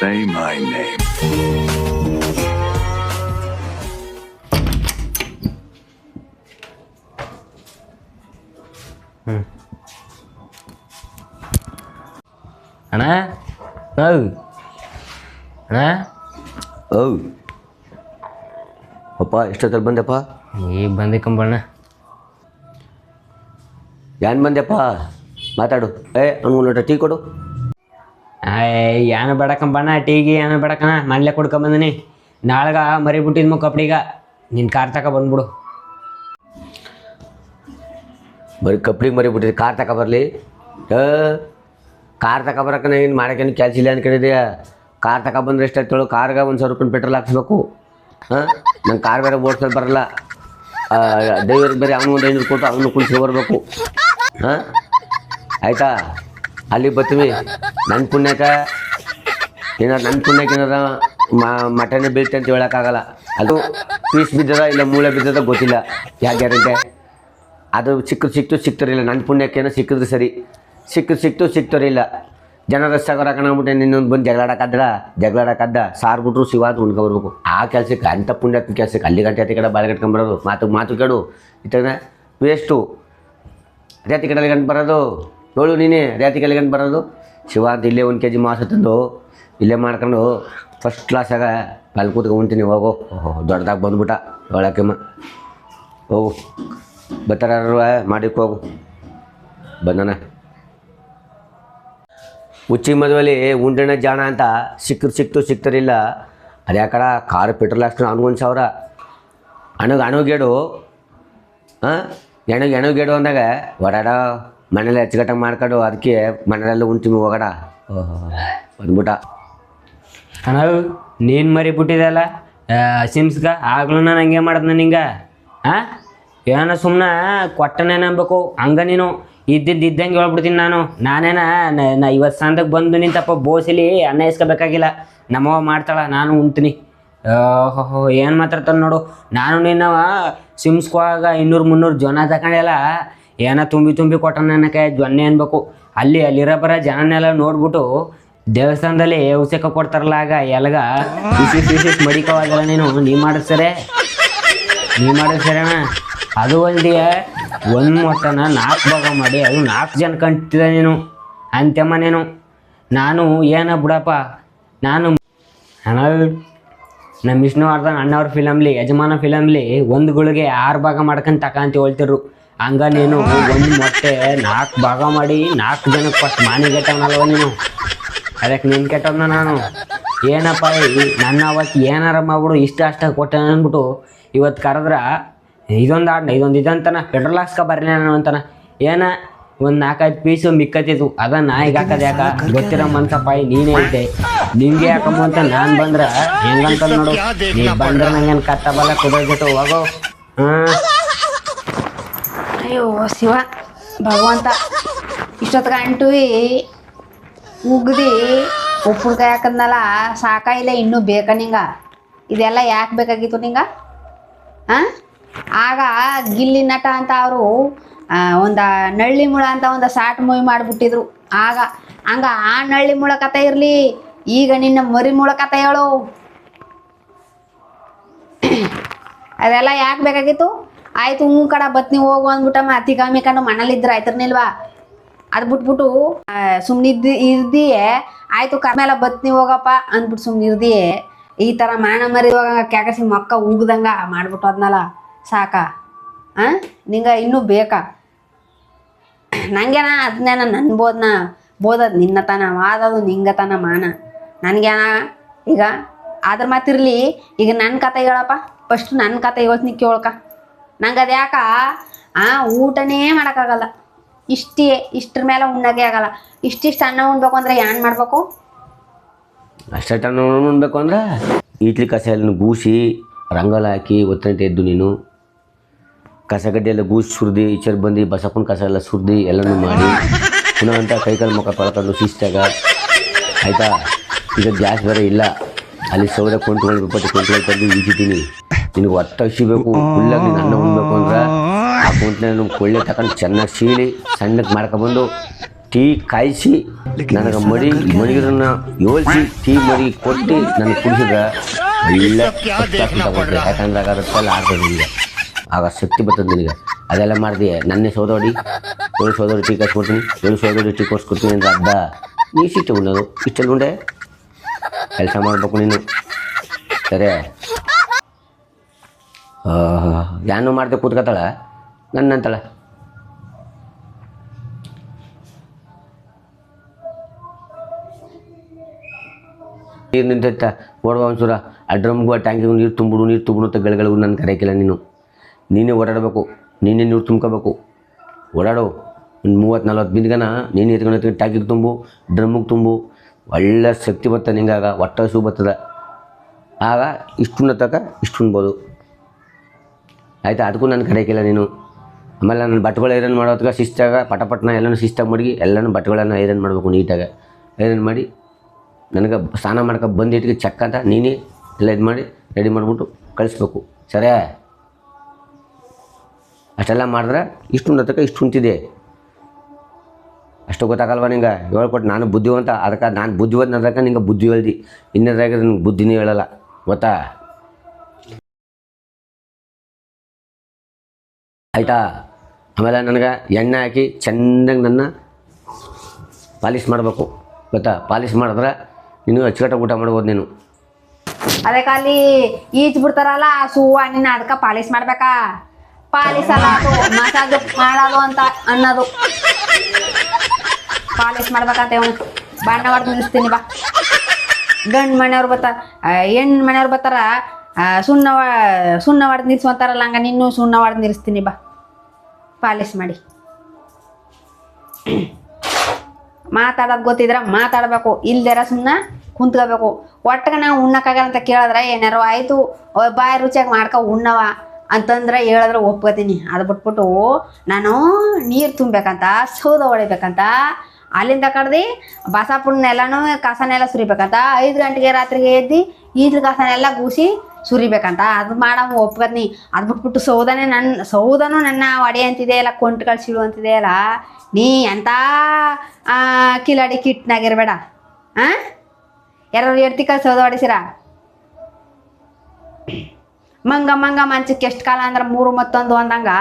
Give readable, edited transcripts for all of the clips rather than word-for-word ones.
Say my name. ಅಣ್ಣ ಅಣ್ಣ ಓ ಅಪ್ಪ ಎಷ್ಟೊತ್ತಲ್ಲಿ ಬಂದೆಪ್ಪ? ಈಗ ಬಂದೆ ಕಂಬಣ್ಣ. ಏನು ಬಂದೆಪ್ಪ? ಮಾತಾಡು. ಅವ್ನಿಗೆ ಲೋಟ ಟೀ ಕೊಡು. ಏನು ಬೇಡಕಂಬಣ್ಣ, ಟೀಗಿ ಏನು ಬೇಡಕಣ, ಮನೇಲೆ ಕೊಡ್ಕೊಂಬಂದಿನಿ. ನಾಳೆಗ ಮರಿ ಬಿಟ್ಟಿದ್ಮು ಕಪ್ಡಿಗ, ನಿನ್ನ ಕಾರ್ ತಕ ಬಂದ್ಬಿಡು. ಬರೀ ಕಪ್ಳಿಗೆ ಮರಿ ಬಿಟ್ಟಿದ್ದೆ, ಕಾರ್ ತಕ ಬರಲಿ. ಕಾರ್ ತಕ ಬರೋಕೆ ಏನು ಮಾಡೋಕ್ಕೇನು ಕೆಲಸ ಇಲ್ಲ ಅನ್ಕೊಂಡಿದ್ಯಾ? ಕಾರ್ ತಕ ಬಂದ್ರೆ ಎಷ್ಟು ಹೇಳ್ತೇಳು? ಕಾರ್ಗೆ 1,000 ರೂಪಾಯಿ ಪೆಟ್ರೋಲ್ ಹಾಕ್ಸ್ಬೇಕು. ನಂಗೆ ಕಾರ್ ಬೇರೆ ಓಡಿಸೋದು ಬರಲ್ಲ. ಡ್ರೈವರ್ಗೆ ಬೇರೆ ಅವನು ಒಂದು 500 ಕೊಟ್ಟು ಅವನು ಕುಳಿಸ್ಕೊ ಬರಬೇಕು. ಆಯಿತಾ? ಅಲ್ಲಿಗೆ ಬರ್ತೀವಿ. ನನ್ನ ಪುಣ್ಯಕ್ಕೆ ಏನಾರ ಮಟನೇ ಬೀಳ್ತೆ ಅಂತ ಹೇಳೋಕ್ಕಾಗಲ್ಲ. ಅದು ಪೀಸ್ ಬಿದ್ದದ ಇಲ್ಲ ಮೂಳೆ ಬಿದ್ದದ ಗೊತ್ತಿಲ್ಲ, ಯಾಕೆ ಗ್ಯಾರಂಟಿ? ಅದು ಸಿಕ್ತರಿಲ್ಲ. ನನ್ನ ಪುಣ್ಯಕ್ಕೇನೋ ಸಿಕ್ಕಿದ್ರೆ ಸರಿ, ಸಿಕ್ತರಿಲ್ಲ. ಜನ ರಸ್ತೆಗೆ ಹಾಕೊಂಡ್ಬಿಟ್ಟೆ ನಿನ್ನೊಂದು ಬಂದು ಜಗಳಾಡಕ್ಕದ್ದ ಸಾರ್ಬಿಟ್ರು ಶಿವ ಅಂತ ಉಣ್ಕೊಬರ್ಬೇಕು. ಆ ಕೆಲಸಕ್ಕೆ ಅಂಥ ಪುಣ್ಯಕ್ಕೆ ಕೆಲಸಕ್ಕೆ ಅಲ್ಲಿ ಗಂಟೆ ಅತಿ ಕಡೆ ಬಾಳೆ ಕಟ್ಕೊಂಬರೋದು, ಮಾತು ಕೇಳು ಇತ್ತಾಗ ವೇಸ್ಟು. ರೇತಿ ಕಡೆ ಗಂಟು ಬರೋದು ಹೇಳು ನೀನೇ, ರೇತಿ ಕಡೆ ಗಂಟು ಬರೋದು. ಶಿವ ಅಂತ ಇಲ್ಲೇ 1 kg ಮಾಂಸ ತಂದು ಇಲ್ಲೇ ಮಾಡ್ಕೊಂಡು ಫಸ್ಟ್ ಕ್ಲಾಸಾಗ ಅಲ್ಲಿ ಕೂತ್ಕೊಂಡು ಉಣ್ತೀನಿ. ಹೋಗು. ದೊಡ್ಡದಾಗಿ ಬಂದ್ಬಿಟ್ಟ ಒಳಕೆಮ್ಮ. ಹೋಗು, ಬರ್ತಾರ ಮಾಡಿಕ್ಕೆ ಹೋಗು. ಬಂದನ ಹುಚ್ಚಿ ಮದುವೆಲಿ ಉಂಡಣ್ಣ ಜಾಣ ಅಂತ ಸಿಕ್ತರಿಲ್ಲ. ಅದು ಯಾಕಡ ಕಾರು ಪೆಟ್ರೋಲ್ ಹಾಕ್ಸ್ಕೊಂಡು ಅವ್ನಿಗೆ 1,000 ಅಣುಗೇಡು. ಎಣುಗೇಡು ಅಂದಾಗ ಓಡಾಡ ಮನೇಲಿ ಅಚ್ಚುಕಟ್ಟಾಗಿ ಮಾಡ್ಕೊಂಡು ಅದಕ್ಕೆ ಮನೆಯಲ್ಲ ಉಣ್ತೀವಿ ಹೋಗಡ. ಬಂದ್ಬಿಟ್ಟ. ಅಣ್ಣ ನೀನು ಮರಿ ಬಿಟ್ಟಿದಲ್ಲ ಸಿಮ್ಸ್ಗ, ಆಗ್ಲೂ ನಾನು ಹಂಗೆ ಮಾಡಿದ್ನ ನಿಂಗೆ. ಏನೋ ಸುಮ್ಮನೆ ಕೊಟ್ಟನೆ ಅನ್ಬೇಕು ಹಂಗೆ. ನೀನು ಇದ್ದಂಗೆ ಹೇಳ್ಬಿಡ್ತೀನಿ ನಾನೇನ 50 ಸಂದಕ್ಕೆ ಬಂದು ನಿಂತಪ್ಪ ಬೋಸಿಲಿ ಅನ್ನ ಇಸ್ಕೋಬೇಕಾಗಿಲ್ಲ. ನಮ್ಮವ್ವ ಮಾಡ್ತಾಳ, ನಾನು ಉಣ್ತೀನಿ. ಏನು ಮಾತಾಡ್ತಾನೆ ನೋಡು. ನಾನು ನಿನ್ನವ ಸಿಮ್ಸ್ಕೋವಾಗ 200-300 ಜನ ತಗೊಂಡೆಲ್ಲ ಏನೋ ತುಂಬಿ ಕೊಟ್ಟನ ಅನ್ನಕ್ಕೆ ಜೊನ್ನೆ ಅನ್ಬೇಕು. ಅಲ್ಲಿರೋ ಬರೋ ಜನನೆಲ್ಲ ನೋಡ್ಬಿಟ್ಟು ದೇವಸ್ಥಾನದಲ್ಲಿ ಔಷಧ ಕೊಡ್ತಾರಲ್ಲ ಆಗ ಎಲ್ಗ ಬಿಸಿ ಮಡಿಕವಾಗಲ್ಲ. ನೀ ಮಾಡಿಸ್ತಾರೆ ಅಣ್ಣ. ಅದು ಅಲ್ದಿ ಒಂದು ಮೊಟ್ಟನ 4 ಭಾಗ ಮಾಡಿ ಅದು 4 ಜನ ಕಂಟಿದ್ದೆ ನೀನು ಅಂತೆಮ್ಮ ನೀನು. ನಾನು ಏನ ಬಿಡಪ್ಪ, ನಾನು ಅಣ್ಣ ನಮ್ಮ ವಿಷ್ಣುವರ್ಧನ್ ಅಣ್ಣವ್ರ ಫಿಲಮ್ಲಿ ಯಜಮಾನ ಫಿಲಮ್ಲಿ 1 ಗುಳಿಗೆ 6 ಭಾಗ ಮಾಡ್ಕೊಂಡು ತಕಂತ ಹೇಳ್ತಿರು. ಹಂಗ ನೀನು 1 ಮೊಟ್ಟೆ 4 ಭಾಗ ಮಾಡಿ 4 ಜನಕ್ಕೆ ಕೊಟ್ಟು ಮಾನಿ ಕೆಟ್ಟವನಲ್ವ ನೀನು. ಅದಕ್ಕೆ ನೀನು ಕೆಟ್ಟವನ ನಾನು. ಏನಪ್ಪ ನನ್ನ ಅವತ್ತು ಏನಾರ ಮಾಡ್ಬಿಡು ಅಷ್ಟ ಕೊಟ್ಟೆ ಅಂದ್ಬಿಟ್ಟು ಇವತ್ತು ಕರೆದ್ರ ಇದೊಂದು ಇದಂತಾನ ಪೆಟ್ರೋಲ್ ಹಾಕ್ಸ್ಕೊ ಬರಲಿ ನಾನು ಅಂತಾನ. ಏನ ಒಂದು 4-5 ಪೀಸು ಮಿಕ್ಕತ್ತಿತ್ತು, ಅದ ನಾಯಿಗೆ ಹಾಕೋದು ಯಾಕ ಗೊತ್ತಿರೋ ಮನ್ಸಪ್ಪಾಯಿ ನೀನೇ ಇದ್ದೆ. ನಿಂಗೆ ಯಾಕಮ್ಮ ಅಂತ ನಾನು ಬಂದ್ರೆ ಹೆಂಗಂತ ನೋಡು. ನೀ ಬಂದ್ರೆ ನಂಗೇನು ಕತ್ತಬಲ್ಲ ಕುದೋಗಿತ್ತು ಹೋಗೋ. ಅಯ್ಯೋ ಶಿವ ಭಗವಂತ, ಇಷ್ಟೊತ್ಗಂಟು ಉಗ್ದಿ ಉಪ್ಪುಕಾಯಿ ಹಾಕದ್ನಲ್ಲ ಸಾಕಾಯಿಲ್ಲ, ಇನ್ನೂ ಬೇಕಾ ನಿಂಗ? ಇದೆಲ್ಲ ಯಾಕೆ ಬೇಕಾಗಿತ್ತು ನಿಂಗ? ಆಗ ಗಿಲ್ಲಿ ನಟ ಅಂತ ಅವರು ಒಂದು ನಳ್ಳಿ ಮುಳ ಅಂತ ಒಂದು ಸಾಟ್ ಮೂವಿ ಮಾಡಿಬಿಟ್ಟಿದ್ರು. ಆಗ ಆ ನಳ್ಳಿ ಮುಳ ಕತೆ ಇರಲಿ, ಈಗ ನಿನ್ನ ಮರಿ ಮುಳ ಕತೆ ಹೇಳು. ಅದೆಲ್ಲ ಯಾಕೆ ಬೇಕಾಗಿತ್ತು? ಆಯಿತು ಕಡ ಬತ್ನಿ ಹೋಗು ಅಂದ್ಬಿಟ್ಟಮ್ಮ ಅತಿ ಕಮ್ಮಿ ಕಂಡು ಮನೇಲಿದ್ರೆ ಆಯ್ತಿರ್ನಿಲ್ವಾ? ಅದು ಬಿಟ್ಬಿಟ್ಟು ಸುಮ್ಮನೆ ಇರ್ದಿಯೇ ಆಯಿತು ಮೇಲೆ ಬತ್ನಿ ಹೋಗಪ್ಪ ಅಂದ್ಬಿಟ್ಟು ಸುಮ್ಮನೆ ಇರ್ದಿಯೇ ಈ ಥರ ಮಾನ ಮರಿವಾಗ ಕ್ಯಾಕಸಿ ಮಕ್ಕ ಉಗ್ದಂಗ ಮಾಡ್ಬಿಟ್ಟು ಅದನ್ನಲ್ಲ ಸಾಕ? ನಿಂಗೆ ಇನ್ನೂ ಬೇಕಾ? ನನಗೇನ ಅದನ್ನೇನ ಬೋದದು ನಿನ್ನ ತನ, ವಾದದು ನಿಂಗೆ ತನ ಮಾನ. ನನಗೇನ ಈಗ ಅದ್ರ ಮಾತಿರ್ಲಿ. ಈಗ ನನ್ನ ಕತೆ ಹೇಳಪ್ಪ, ಫಸ್ಟ್ ನನ್ನ ಕತೆ ಹೇಳ್ತೀನಿ ಕೇಳ್ಕ. ನಂಗೆ ಅದು ಯಾಕ ಊಟನೇ ಮಾಡೋಕ್ಕಾಗಲ್ಲ. ಇಷ್ಟ್ರ ಮೇಲೆ ಉಣ್ಣಾಗೆ ಆಗಲ್ಲ. ಇಷ್ಟಿಷ್ಟು ಅನ್ನ ಉಣ್ಬೇಕು ಅಂದರೆ ಏನು ಮಾಡಬೇಕು? ಅಷ್ಟು ಅನ್ನ ಉಣ್ಬೇಕು ಅಂದ್ರೆ ಇಡ್ಲಿ ಕಸ ಎಲ್ಲ ಗೂಸಿ ರಂಗೋಲಿ ಹಾಕಿ ಒತ್ತಂತೆ ಎದ್ದು ನೀನು ಕಸ ಗಡ್ಡೆ ಎಲ್ಲ ಗೂಸಿ ಸುರಿದು ಈಚರ್ ಬಂದು ಬಸಪ್ಪನ ಕಸ ಎಲ್ಲ ಸುರಿದು ಎಲ್ಲನೂ ಮಾಡಿ ಪುನಃ ಅಂತ ಕೈಕಾಲು ಮುಖ ತೊಳ್ಕೊಂಡು ಶಿಸ್ತಾಗ ಆಯಿತಾ. ಈಗ ಗ್ಯಾಸ್ ಬೇರೆ ಇಲ್ಲ, ಅಲ್ಲಿ ಸೌದೆ ಕೊಂಟ್ಕೊಂಡು 20 ಕ್ವಿಂಟಲ್ ತಂದು ಈಜಿದ್ದೀನಿ. ನಿನಗೆ ಹೊಟ್ಟೆ ಹಸಿಬೇಕು, ಫುಲ್ಲಾಗಿ ನೀನು ಅನ್ನ ಉಣ್ಬೇಕು ಅಂದ್ರೆ ಆ ಕುಂಟ್ನ ಕೊಳ್ಳೆ ತಗೊಂಡು ಚೆನ್ನಾಗಿ ಸೀಳಿ ಸಣ್ಣಕ್ಕೆ ಮಾಡ್ಕೊಬಂದು ಟೀ ಕಾಯಿಸಿ ನನಗೆ ಮಡಿಗರನ್ನ ಯೋಳಿಸಿ ಟೀ ಮಡಿ ಕೊಟ್ಟು ನನಗೆ ಕುಡಿಸಿದ್ರೆ ಒಳ್ಳೆ ಯಾಕಂದ್ರೆ ಆಗ ರಕ್ತ ಎಲ್ಲ ಆಡ್ತದೆ ನಿನಗೆ, ಆಗ ಶಕ್ತಿ ಬರ್ತದೆ ನಿನಗೆ. ಅದೆಲ್ಲ ಮಾಡಿದೆ ನನ್ನೇ ಸೋದೋಡಿ 7 ಸೋದೋಡಿ ಟೀ ಕಾಯಿಸ್ಕೊಡ್ತೀನಿ, 7 ಸೋದೋಡಿ ಟೀ ಕೊಡ್ಸ್ಕೊಡ್ತೀನಿ ಅಂದ್ರೆ ಅರ್ಧ ನೀ ಸಿಟ್ಟು ಉಂಡದು ಇಷ್ಟೆಲ್ಲ ಉಂಡೆ ಕೆಲಸ ಮಾಡಬೇಕು ನೀನು. ಸರಿ ಯಾನು ಮಾಡ್ದೆ ಕೂತ್ಕೊತಾಳ ನನ್ನಂತಾಳ. ನೀರು ನಿಂತೈತ ಓಡುವ ಒಂಚೂರ ಆ ಡ್ರಮ್ಗೂ ಆ ಟ್ಯಾಂಕಿಗೂ ನೀರು ತುಂಬಿಡು ಅಂತ ಗಳಿಗಳಿಗೂ ನನ್ನ ಕರೆಯಕ್ಕಿಲ್ಲ. ನೀನೇ ಓಡಾಡಬೇಕು, ನೀನೇ ನೀರು ತುಂಬ್ಕೋಬೇಕು. ಓಡಾಡು ಒಂದು 30-40 ಬಿಂದಿಗನ ನೀನು ಎತ್ಕೊಂಡು ಟ್ಯಾಂಕಿಗೆ ತುಂಬು, ಡ್ರಮ್ಮಿಗೆ ತುಂಬು. ಒಳ್ಳೆ ಶಕ್ತಿ ಬರ್ತದೆ ನಿಂಗಾಗ, ಹೊಟ್ಟೆ ಹಸು ಬರ್ತದೆ. ಆಗ ಇಷ್ಟು ತಕ ಇಷ್ಟು ಉಣ್ಬೋದು ಆಯಿತಾ. ಅದಕ್ಕೂ ನನ್ನ ಕರೆಯಕ್ಕಿಲ್ಲ ನೀನು. ಆಮೇಲೆ ನಾನು ಬಟ್ಟೆಗಳು ಐರನ್ ಮಾಡೋದಕ್ಕೆ ಶಿಸ್ತಾಗ ಪಟಪಟ್ನ ಎಲ್ಲನೂ ಶಿಸ್ತಾಗಿ ಮಡಗಿ ಎಲ್ಲನೂ ಬಟ್ಟೆಗಳನ್ನು ಐರನ್ ಮಾಡಬೇಕು ನೀಟಾಗಿ. ಐರನ್ ಮಾಡಿ ನನಗೆ ಸ್ನಾನ ಮಾಡ್ಕೊ ಬಂದಿಟ್ಟಿಗೆ ಚೆಕ್ ಅಂತ ನೀನೇ ಎಲ್ಲ ಇದು ಮಾಡಿ ರೆಡಿ ಮಾಡಿಬಿಟ್ಟು ಕಳಿಸ್ಬೇಕು. ಸರಿ ಅಷ್ಟೆಲ್ಲ ಮಾಡಿದ್ರೆ ಇಷ್ಟು ಉಣ್ಣತಕ್ಕ ಇಷ್ಟು ಉಂಟಿದೆ. ಅಷ್ಟು ಗೊತ್ತಾಗಲ್ವ ನಿಂಗೆ? ಹೇಳ್ಕೊಟ್ಟು ನಾನು ಬುದ್ಧಿವಂತ, ಅದಕ್ಕೆ ನಾನು ಬುದ್ಧಿವಂತ ಅದಕ್ಕೆ ನಿಂಗೆ ಬುದ್ಧಿ ಹೇಳ್ದು. ಇನ್ನದ್ರಾಗ ನಿಂಗೆ ಬುದ್ಧಿನೇ ಹೇಳಲ್ಲ ಗೊತ್ತಾ ಆಯಿತಾ. ಆಮೇಲೆ ನನಗೆ ಎಣ್ಣೆ ಹಾಕಿ ಚೆನ್ನಾಗಿ ನನ್ನ ಪಾಲಿಶ್ ಮಾಡಬೇಕು ಗೊತ್ತಾ. ಪಾಲಿಶ್ ಮಾಡಿದ್ರೆ ನೀನು ಅಚ್ಚುಕಟ್ಟಾಗಿ ಊಟ ಮಾಡ್ಬೋದು ನೀನು. ಅದಕ್ಕೆ ಅಲ್ಲಿ ಈಜ್ ಬಿಡ್ತಾರಲ್ಲ ಆ ಸೂವ ನಿನ್ನ ಅದಕ್ಕೆ ಪಾಲಿಶ್ ಮಾಡ್ಬೇಕಾ? ಪಾಲಿಶ್ ಅಲ್ಲ ಅದು ಮಸಾಜ್ ಮಾಡೋದು ಅಂತ ಅನ್ನೋದು. ಪಾಲಿಶ್ ಮಾಡ್ಬೇಕಂತ ಇವನು ಬಣ್ಣ ಹೊಡೆದು ನಿಲ್ಲಿಸ್ತೀನಿ ಬಾ. ಗಂಡು ಮನೆಯವ್ರು ಬರ್ತಾರ, ಹೆಣ್ಣು ಮನೆಯವ್ರು ಬರ್ತಾರ ಸುಣ್ಣ ಹೊಡೆದು ನಿಲ್ಸ್ಕೊಂತಾರಲ್ಲ, ಹಂಗ ನಿನ್ನೂ ಸುಣ್ಣ ಹೊಡೆದು ನಿಲ್ಲಿಸ್ತೀನಿ ಬಾ ಪಾಲಿಶ್ ಮಾಡಿ. ಮಾತಾಡೋದು ಗೊತ್ತಿದ್ರೆ ಮಾತಾಡಬೇಕು, ಇಲ್ದಿರ ಸುಮ್ಮನೆ ಕುಂತ್ಕೋಬೇಕು. ಒಟ್ಟಿಗೆ ನಾವು ಉಣ್ಣಕ್ಕಾಗಲ್ಲ ಅಂತ ಕೇಳಿದ್ರೆ ಏನಾರು ಆಯಿತು ಬಾಯಿ ರುಚಿಯಾಗಿ ಮಾಡ್ಕೊ ಉಣ್ಣವ ಅಂತಂದ್ರೆ ಹೇಳಿದ್ರೆ ಒಪ್ಕೋತೀನಿ. ಅದು ಬಿಟ್ಬಿಟ್ಟು ನಾನು ನೀರು ತುಂಬಬೇಕಂತ ಸೌದೆ ಹೊಡಿಬೇಕಂತ ಅಲ್ಲಿಂದ ಕಡ್ದು ಬಸಾಪುಣ್ಣೆಲ್ಲನೂ ಕಸನೆಲ್ಲ ಸುರಿಬೇಕಂತ 5 ಗಂಟೆಗೆ ರಾತ್ರಿಗೆ ಎದ್ದು ಈಜಲು ಕಸನೆಲ್ಲ ಗೂಸಿ ಸುರಿಬೇಕಂತ ಅದು ಮಾಡಮ್ಮ ಒಪ್ಕೋತೀನಿ. ಅದು ಬಿಟ್ಬಿಟ್ಟು ಸೌದನೂ ನನ್ನ ಒಡೆ ಅಂತಿದೆಯಲ್ಲ, ಕೊಂಟು ಕಳ್ಸಿಡು ಅಂತಿದೆಯಲ್ಲ, ನೀ ಎಂಥ ಕಿಲಾಡಿ ಕಿಟ್ನಾಗಿರ್ಬೇಡ. ಯಾರು ಎಡ್ತಿಕಲ್ ಸೌದೆ ಹೊಡಿಸಿರ? ಮಂಗ ಮಂಚಕ್ಕೆ ಎಷ್ಟು ಕಾಲ ಅಂದ್ರೆ 3 ಮತ್ತೊಂದು ಅಂದಂಗ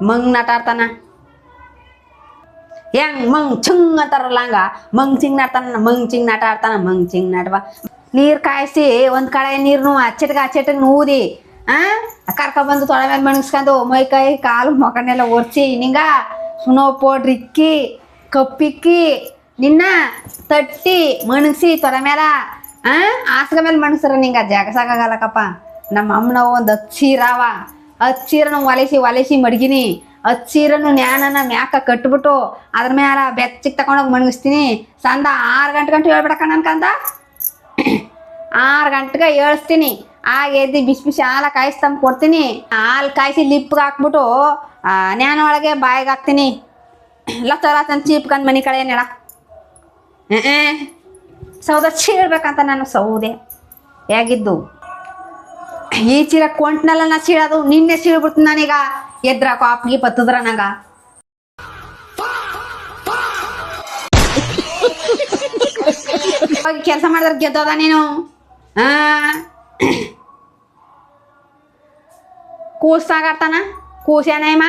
ಮಂಗ್ ನಟಾಡ್ತಾನ. ಹೆಂಗ್ ಮಂಗ್ ಚಿಂಗ್ ಅಂತಾರಲ್ಲ ಹಂಗ ಮಂಗ್ ಚಿಂಗ್ ನಾಡ್ತಾನ, ಮಂಗ್ ಚಿಂಗ್ ನಟ ಆಡ್ತಾನ. ಮಂಗ್ ಚಿಂಗ್ ನಟವ ನೀರು ಕಾಯಿಸಿ ಒಂದು ಕಡೆ ನೀರು ಅಚ್ಚೆಟ್ಗೆ ಊದಿ ಕರ್ಕೊಬಂದು ತೊಳೆ ಮೇಲೆ ಮಣಗಿಸ್ಕೊಂಡು ಮೈ ಕೈ ಕಾಲು ಮೊಕನೆಲ್ಲ ಒರೆಸಿ ನಿಂಗ ಸುನೋ ಪೌಡ್ರ್ ಇಕ್ಕಿ ಕಪ್ಪಿಕ್ಕಿ ನಿನ್ನ ತಟ್ಟಿ ಮಣಗಿಸಿ ತೊಳೆ ಮೇಲೆ ಹಾಸ್ಗ ಮೇಲೆ ಮಣಗ್ಸ್ರ ನಿಂಗೆ ಜಾಗ ಸಾಕಾಗಲ್ಲಕ್ಕಪ್ಪ. ನಮ್ಮ ಅಮ್ಮನ ಒಂದು ಹಚ್ಚೀರವ ಹಚ್ಚೀರನು ಒಲೆಸಿ ಮಡಗಿನಿ. ಹಚ್ಚೀರನು ನ್ಯಾನನ ಮ್ಯಾಕ ಕಟ್ಬಿಟ್ಟು ಅದ್ರ ಮೇಲೆ ಬೆಚ್ಚಿಗೆ ತಗೊಂಡೋಗಿ ಮಣಗಿಸ್ತೀನಿ. ಸಂದ 6 ಗಂಟೆ ಹೇಳ್ಬಿಡಕ್ಕ ನನ್ಕಂದ 6 ಗಂಟೆಗೆ ಏಳಿಸ್ತೀನಿ. ಆಗ ಎದ್ದು ಬಿಸಿ ಹಾಲು ಕಾಯಿಸಿ ತಂದು ಕೊಡ್ತೀನಿ. ಹಾಲು ಕಾಯಿಸಿ ಲಿಪ್ಗೆ ಹಾಕ್ಬಿಟ್ಟು ನ್ಯಾನ ಒಳಗೆ ಬಾಯಿಗೆ ಹಾಕ್ತೀನಿ. ಲತ್ತಂದು ಚೀಪ್ಕಂದು ಮನೆ ಕಡೆ ನೆಡ ಸೌದೆ ಚೀಳ್ಬೇಕಂತ ನಾನು ಸೌದೆ ಹೇಗಿದ್ದು ಈ ಚೀರ ಕೊಂಟ್ನೆಲ್ಲ ನಾ ಚೀಳೋದು ನಿನ್ನೆ ಚೀಳ್ಬಿಡ್ತೀನಿ ನಾನೀಗ. ಎದ್ರ ಕಾಪ್ಗಿ ಬತ್ತದ್ರ ನಂಗ ಕೆಲಸ ಮಾಡಿದ್ರೆ ಗೆದ್ದೋದ ನೀನು. ಕೂಸಾಗಾಡ್ತಾನ ಕೂಸ್ಯಾನೇಮ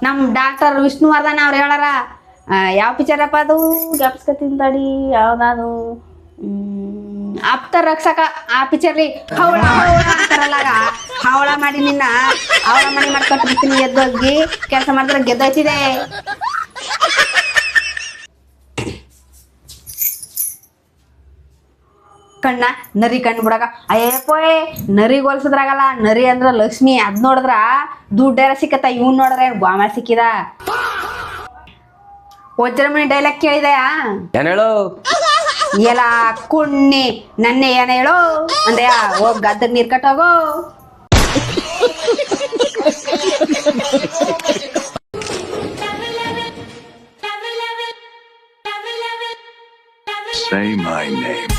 ನಮ್ಮ ಡಾಕ್ಟರ್ ವಿಷ್ಣುವರ್ಧನ್ ಅವ್ರು ಹೇಳಾರ. ಯಾವ ಪಿಕ್ಚರಪ್ಪ ಅದು ಜ್ಞಾಪಿಸ್ಕೊತೀನಿ ಯಾವ್ದಾದು ಆಪ್ತ ರಕ್ಷಕ ಆ ಪಿಕ್ಚರ್ಲಿ ಹವಳ ಅಂತಾರಲ್ಲಾಗ ಹವಳ ಮಾಡಿ ನಿನ್ನ ಅವಳ ಮನೆ ಮಾಡ್ಕೊಟ್ಟಿರ್ತೀನಿ. ಎದ್ದೋಗಿ ಕೆಲಸ ಮಾಡಿದ್ರೆ ಗೆದ್ದೋಯ್ತಿದೆ. ಕಣ್ಣ ನರಿ ಕಣ್ಣು ಬಿಡಕ ಅಯ್ಯಪ್ಪೋಯ್ ನರಿಗೆ ಹೋಲ್ಸದ್ರಾಗಲ್ಲ. ನರಿ ಅಂದ್ರ ಲಕ್ಷ್ಮಿ. ಅದ್ ನೋಡಿದ್ರ ದುಡ್ಡೇರ ಸಿಕ್ಕತ್ತ, ಇವ್ನ್ ನೋಡ್ರೆ ಗಾಮ ಸಿಕ್ಕಿದ. ವಜ್ರಮಣಿ ಡೈಲಾಗ್ ಕೇಳಿದೆಯಾ? ಏನ್ ಹೇಳು? ಎಲ್ಲ ಕುಣ್ಣಿ ನನ್ನೆ ಏನ ಹೇಳು ಅಂದೆಯ? ಹೋಗ್ ಗದ್ದಗ್ ನೀರ್ ಕಟ್ಟೋಗೋ. Say my name.